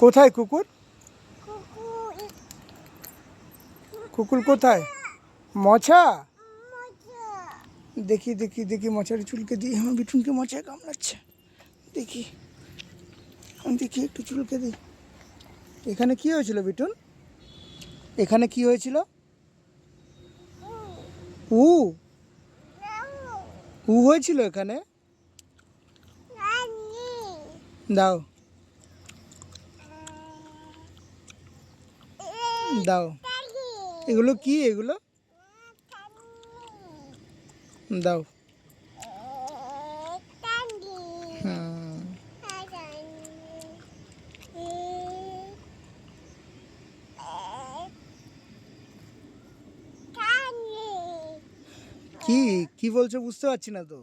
কোথায় কুকুর? কুকুর কোথায়? মছা, দেখি দেখি দেখি মশারি চুলকে দিই। আমার বিটুনকে মশায় কামড়াচ্ছে, দেখি দেখি একটু চুলকে দিই। এখানে কি হয়েছিল বিটুন? এখানে কি হয়েছিল? উ উ হয়েছিল এখানে? দাও দাও। এগুলো কি? এগুলো দাও। হুম। কি কি বলছো বুঝতে পারছি না তো।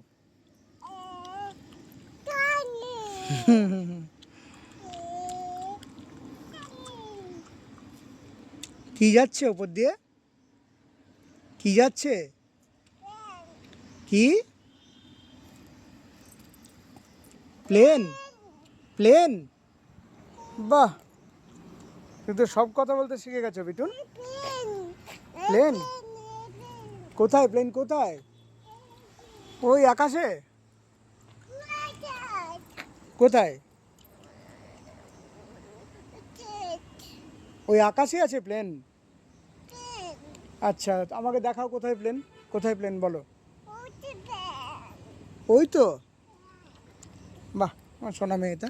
কি যাচ্ছে ওপর দিয়ে? কি যাচ্ছে? কি? প্লেন? প্লেন? বাহ, কিন্তু সব কথা বলতে শিখে গেছো বিটুন। প্লেন কোথায়? প্লেন কোথায়? ওই আকাশে? কোথায়? ওই আকাশে আছে প্লেন? আচ্ছা, আমাকে দেখাও কোথায় প্লেন। কোথায় প্লেন বলো। ওই তো। বাহ, আমার সোনা মেয়েটা।